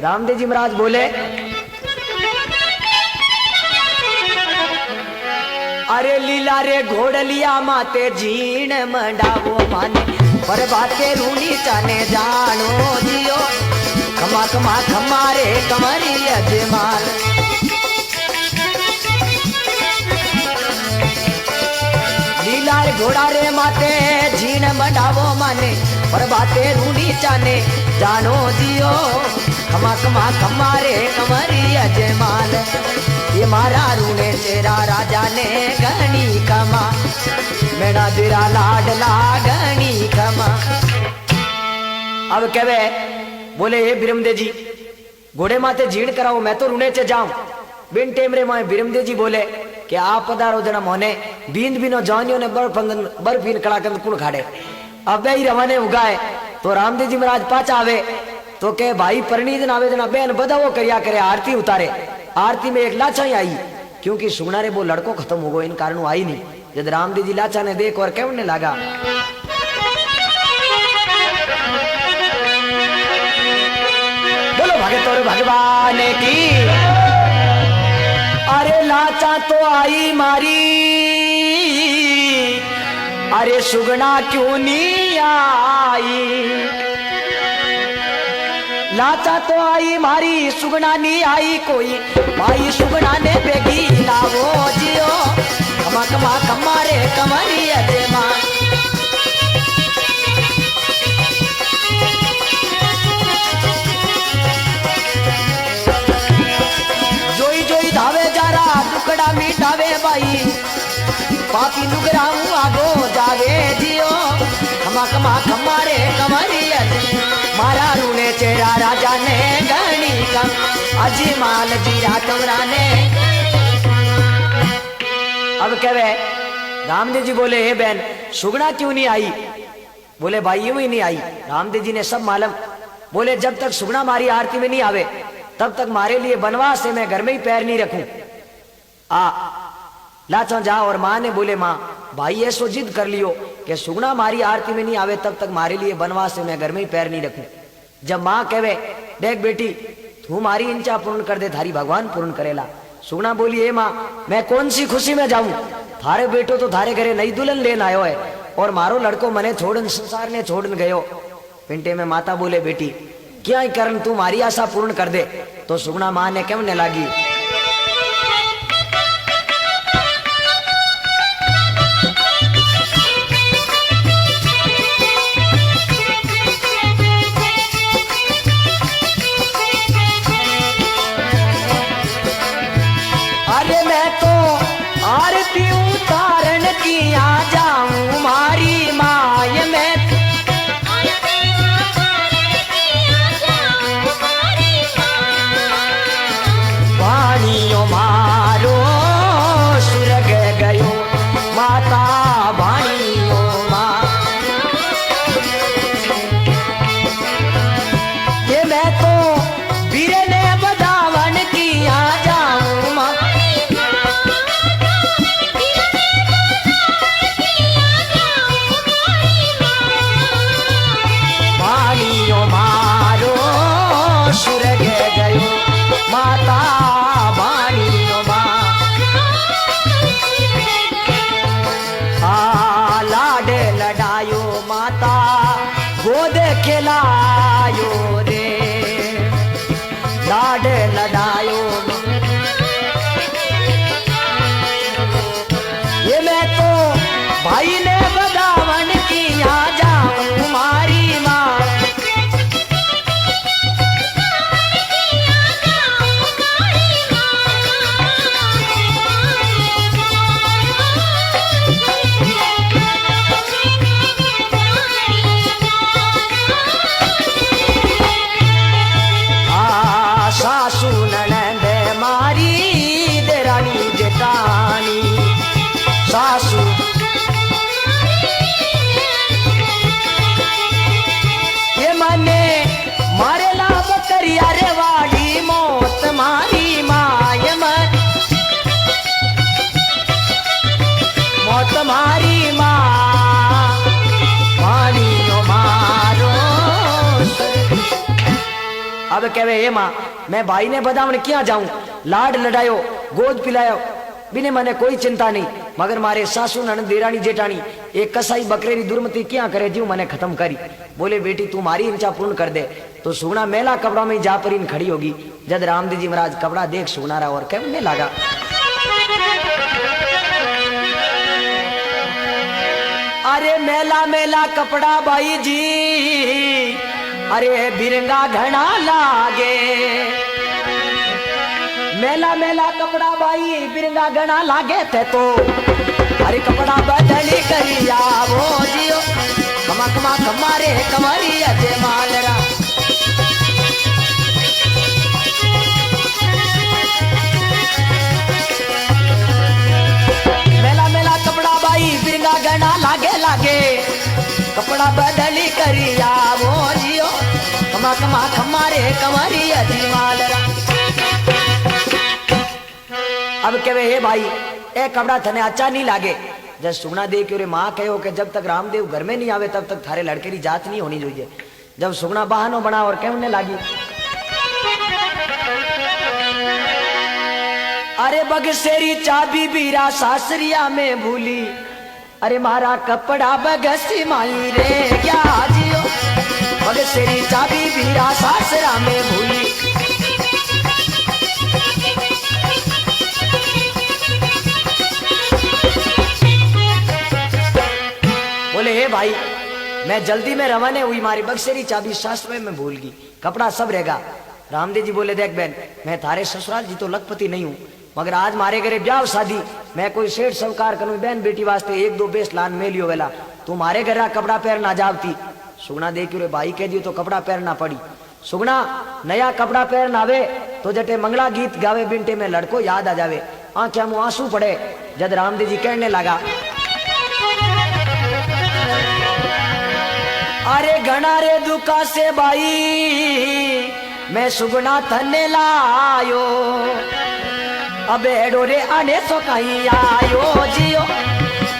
रामदेव जी महाराज बोले अरे लीला रे घोड़लिया माते जीण मंडावो माने, पर बाते रूनी चाने जानो जियो, खमा खमा खमारे कमरी अजमाल। लीला रे घोड़ा रे माते जीण मंडावो माने, पर बाते रूनी चाने जानो जियो, खमा खमा खमारे कमरी अजमाल। ये मारा रूने चेरा राजा ने गणी कमा, मेरा दिरा लाडला गणी कमा। अब कहवे बोले हे बिरमदेव जी घोड़े माते जीण कराओ, मैं तो रूने चे जाऊं। बिन टेमरे माए बिरमदेव जी बोले कि आप पधारो जना मोने, बींद बिनो जानियो ने बर्फीन कड़ाकंद कुण खाड़े। अब ही रवाने उगाए तो रामदेव जी महाराज पाचा आवे तो के भाई परणी दिन आवे जना बहन बधाओ करिया करे, आरती उतारे। आरती में एक लाचा ही आई, क्योंकि सुगना रे वो लड़को खत्म हो गयो, इन कारण आई नहीं। जब रामदेव जी लाचा ने देख और कहने लगा बोलो भगत और भगवान की, अरे लाचा तो आई मारी, अरे सुगना क्यों नहीं आई। लाचा तो आई मारी सुगना नहीं आई कोई, भाई सुगना ने बेगी लावो जियो, खमा खमा खमारे कमरी अजमा। जोई जोई धावे जारा टुकड़ा मिटावे भाई, पापी नुगराऊ आगो जावे जियो, खमा खमा खमारे कमरी अजमा। मारा रूने चेरा राजा ने गणी कम, अजमाल जीरा कमरा ने। अब कहवे रामदेव जी बोले हे बहन सुगना क्यों नहीं आई। बोले भाई यूं ही नहीं आई। रामदेव जी ने सब मालूम। बोले जब तक सुगना मारी आरती में नहीं आवे तब तक मारे लिए बनवास है, मैं घर में ही पैर नहीं रखूं। लाचा जा। और माँ ने बोले माँ भाई ऐसो जिद कर लियो कि सुगना मारी आरती में नहीं आवे तब तक मारे लिए बनवास है, मैं घर में ही पैर नहीं रखूं। जब माँ कहवे देख बेटी तू मारी इंचा पूर्ण कर दे, थारी भगवान पूर्ण करेला। सुगना बोली हे माँ मैं कौन सी खुशी में जाऊं, थारे बेटो तो थारे घरे नई दुल्हन लेन आयो है और मारो लड़को मने छोड़न संसार ने छोड़न गयो। पिंटे में माता बोले बेटी क्या ही करन तू मारी आशा पूर्ण कर दे। तो सुगना माँ ने कहने लगी आरती उतारण की आ जाऊं मारी माय मैं, अब कहवे हे माँ मैं भाई ने बदावन क्या जाऊं, लाड लड़ायो गोद पिलायो बिने मने कोई चिंता नहीं, मगर मारे सासू ननद देरानी जेठानी एक कसाई बकरे री दुर्मति क्या करे जीव मने खत्म करी। बोले बेटी तू मारी इच्छा पूर्ण कर दे। तो सुगना मेला कपड़ा में जा पर इन खड़ी होगी। जद रामदेव जी महाराज कपड़ा देख सुगना रहा और कहने लगा अरे मेला मेला कपड़ा बाई जी, अरे बिरंगा घना लागे, मेला मेला कपड़ा बाई बिरंगा घना लागे थे तो अरे कपड़ा बदली करिया वो जियो कमा कमा कमारे कमारी अजय मालरा। मेला मेला कपड़ा बाई बिरंगा घना लागे लागे, कपड़ा बदली करिया वो जियो कमा कमा कमारे कमारी अजय मालरा। अब कहे हे भाई ए कपड़ा थने अच्छा नहीं लागे। जब सुगना दे के माँ कहो कि जब तक रामदेव घर में नहीं आवे तब तक थारे लड़के की जांच नहीं होनी चाहिए। जब सुगना बहानो बना और कहने लगी अरे बगसेरी चाबी बीरा सासरिया में भूली, अरे मारा कपड़ा बगसी माई रे क्या जियो, बगसेरी चाबी बीरा सासरा में भूली। बोले हे भाई मैं जल्दी में रवाने हुई, मारी बक्सेरी चाबी शास्त्र में भूल गई, कपड़ा सब रहेगा। रामदेव जी बोले देख बहन मैं थारे ससुराल जी तो लखपति नहीं हूँ, मगर आज मारे घरे ब्याह शादी मैं कोई सेठ सवकार करूँ बहन बेटी वास्ते एक दो बेस लान में लियो वेला तू मारे घर कपड़ा पहन ना जावती। सुगना देख रे भाई कह दियो तो कपड़ा पहनना पड़ी। सुगना नया कपड़ा पहन आवे तो जटे मंगला गीत गावे बिंटे में लड़को याद आ जावे, आंखें मुँह आंसू पड़े। जद रामदेव जी कहने लगा अरे घना रे दुका से बाई मैं सुगना थने लायो, अब एडो रे आने तो कहीं आयो जियो,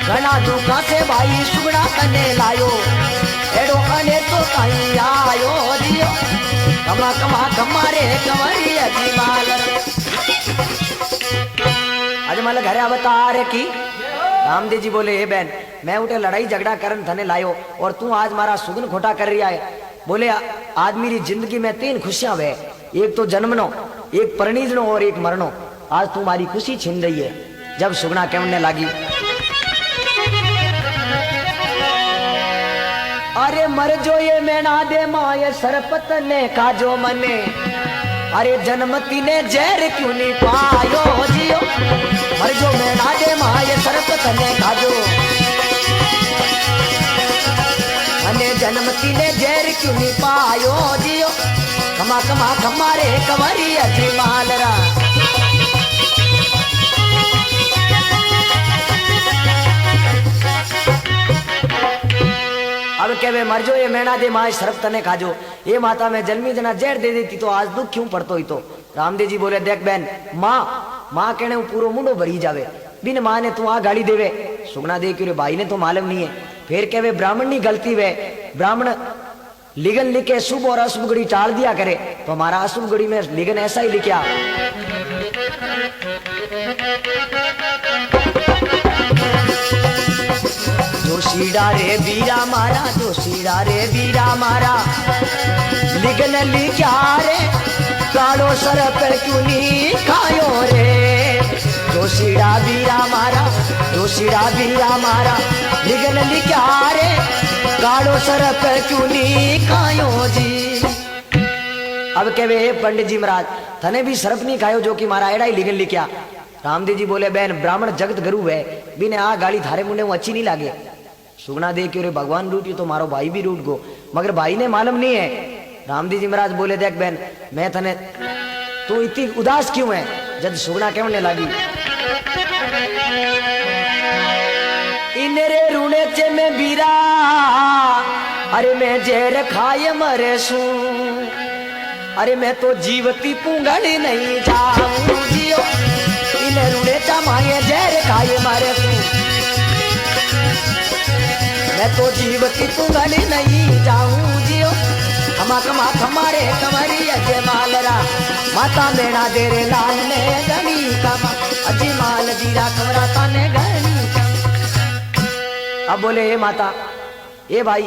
घना दुका से भाई सुगना थने लायो, एडो आने तो कहीं आयो जियो कमा कमा कमारे कमारी अजमाल। अजमाल घरे अवतार की। रामदेव जी बोले हे बहन मैं उठे लड़ाई झगड़ा करन थने लायो और तू आज मारा सुगन खोटा कर रहा है। बोले आज मेरी जिंदगी में 3 खुशियां हुए, एक तो जन्मनो, एक परिणीजनो और एक मरनो, आज तुम्हारी खुशी छीन रही है। जब सुगना कहने लगी अरे मर जो ये मैना दे माए सरपत ने काजो मने, अरे जन्मती ने जहर क्यों नहीं पायो जियो, मर जो मैना दे माए सरपत ने काजो मने, जन्मती ने जहर क्यों नहीं पायो जियो कमा कमा कमारे कमारी अजी मालरा। अब कहवे मर जो ये मैना दे माए सरप तने खाजो, ये माता में जन्मी जना जहर दे देती तो आज दुख क्यों पड़तो ही तो। रामदेव जी बोले देख बहन माँ कहने पूरो मुंडो भरी जावे, बिन माँ ने तू आ गाली देवे। सुगना दे के भाई ने तो मालूम नहीं है। फिर कहवे ब्राह्मण नहीं गलती वे, ब्राह्मण लिगन लिखे शुभ और अशुभ गड़ी टाल दिया करे तो हमारा अशुभ गड़ी में लिगन ऐसा ही लिखा। जोशीड़ा रे बीरा मारा, जोशीड़ा रे बीरा मारा, लिगन लिखा रे कालो सरप क्यों नहीं खायो रे, जोशीड़ा बीरा मारा, जोशीड़ा बीरा मारा, लिगन लिखा रे कालो सरप क्यों नहीं खायो जी। अब कहवे पंडित जी महाराज थने भी सरप नहीं खायो जो कि मारा एड़ा ही लिगन लिखा। रामदेव जी बोले बहन ब्राह्मण जगत गुरु है, बिने आ गाली थारे मुंडे अच्छी नहीं लागे। सुगना दे के भगवान रूटी तो मारो भाई भी रूट गो, मगर भाई ने मालूम नहीं है। रामदेव जी महाराज बोले देख बहन मैं थने तू इतनी उदास क्यों है। जब सुगना कहने लगी इनरे रूणे चे में बीरा, अरे मैं जहर खाए मरे सू, अरे मैं तो जीवती पुंगड़ी नहीं जाऊं जियो, इन रूणे चा माए जहर खाए मरे सू, मैं तो जीवती पुंगड़ी नहीं जाऊं जियो, हम कमा कमा खमारे कमरी अजय मालरा माता मेणा देरे लाल ने गणी कमा अजय माल जीरा कमरा ताने गणी। अब बोले हे माता ए भाई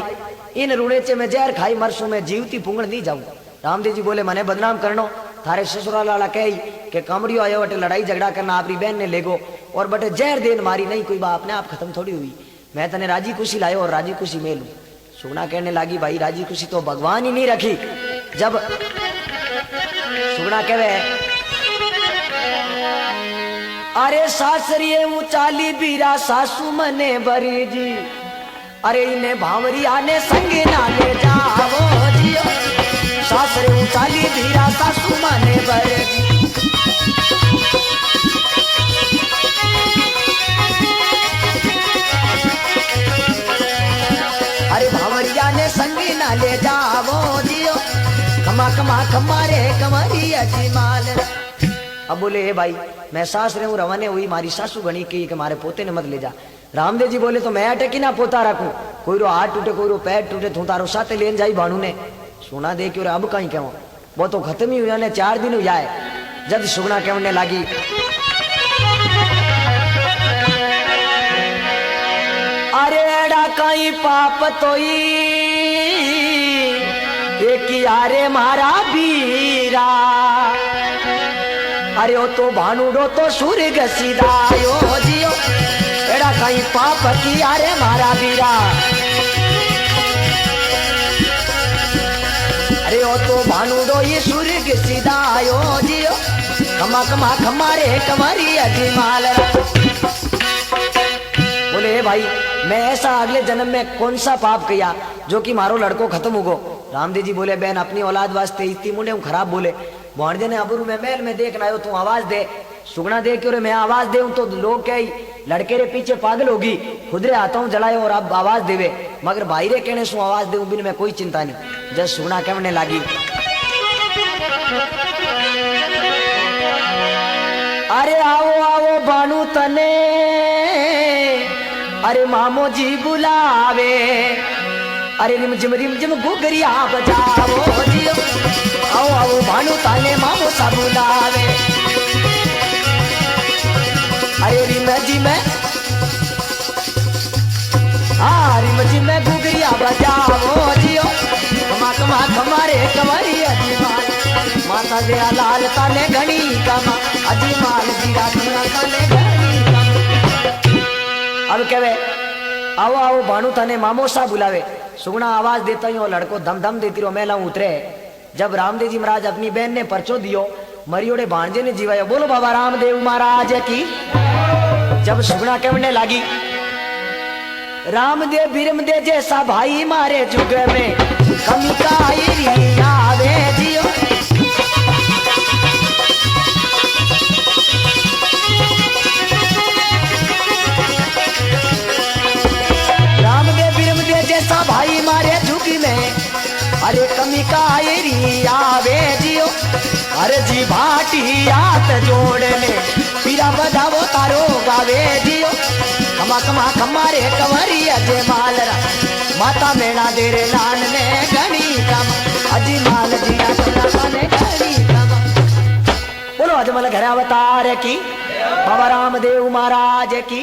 इन रूणेचे में जहर खाई मरसू में जीवती पुंगण नहीं जाऊं। रामदेव जी बोले मने बदनाम करनो थारे ससुराल वाला कही के कमरियो आयो बटे लड़ाई झगड़ा करना आपरी बहन ने लेगो और बटे जहर देन मारी नहीं कोई बात अपने आप खत्म थोड़ी हुई। मैं तने राजी खुशी लायो और राजी खुशी में लू। सुगना कहने लगी भाई राजी खुशी तो भगवान ही नहीं रखी। जब सुगना कहे अरे सासरिये ऊंचाली बीरा सासू मने बरी जी अरे इन्हें भावरिया ने संगे ना ले जाओ जियो सासरे ऊंचाली बीरा सासू मने बरी जी। अरे भावरिया ने संगी ना ले जावो जियो कमा कमा खमारे कमरी अजी माल। अब बोले हे भाई मैं सास रहूं रवाने हुई मारी सासू गणी की कि मारे पोते ने मत ले जा। रामदेव जी बोले तो मैं अटकी ना पोता रखूं कोई रो हाथ टूटे कोई रो पैर टूटे तू तारो साथे लेन जाई भाणू ने सुना दे क्यों अब कहीं कहूं वो तो खत्म ही हुआ ने 4 दिन हुआ है। जब सुगना कहने लगी अरे एड़ा कहीं पाप तोई एक यारे मारा बीरा अरे ओ तो भानुडो तो सूर्य सीधायो जियो एड़ा कहीं पाप की यारे मारा बीरा अरे ओ तो भानुडो ये सूर्य सीधायो जियो कमा कमा खमारे कमारी अजी माल। बोले भाई मैं ऐसा अगले जन्म में कौन सा पाप किया जो कि मारो लड़को खत्म हो गो। रामदेव जी बोले बहन अपनी औलाद वास्ते इतनी मुंडे खराब बोले भाणजे ने अबरू में महल में देखना हो तू आवाज दे सुगना दे क्यों रे मैं आवाज दे तो लोग क्या लड़के रे पीछे पागल होगी खुद रे आता हूँ जलाए और अब आवाज देवे मगर भाई रे कहने सु आवाज दे बिन में कोई चिंता नहीं। जब सुगना कहने लगी अरे आओ आओ बानू तने अरे मामो जी बुलावे अरे रिम जिम घुघरिया बजाओ जियो आओ आओ भानु ताने मामो सा बुलावे अरे रिम जी में घुघरिया बजाओ जियो कमा कमा कमारे कमारी अजी माल माता दे लाल ताने घनी कमा अजी माल जीरा कमरा ताने घनी कमा। अब कहे आओ आओ भानु ताने मामोसा बुलावे सुगना आवाज देता ही लड़को धम धम देती रो मेला उतरे। जब रामदेव जी महाराज अपनी बहन ने परचो दियो मरियोड़े भांजे ने जीवायो बोलो बाबा रामदेव महाराज की। जब सुगना कहने लगी रामदेव बिरम दे जैसा भाई मारे जुग में कमी का आवे जियो जैसा भाई मारे झुकी में अरे कमी का आवे जियो अरे जी भाटी हाथ जोड़ने पीरा बधावो तारो गावे जियो कमा कमा खमारे कवरी अजय मालरा माता मेणा देरे लाल ने घनी कम अजी माल दिया ने घनी कम। बोलो अजमल घर अवतार की बाबा रामदेव महाराज की।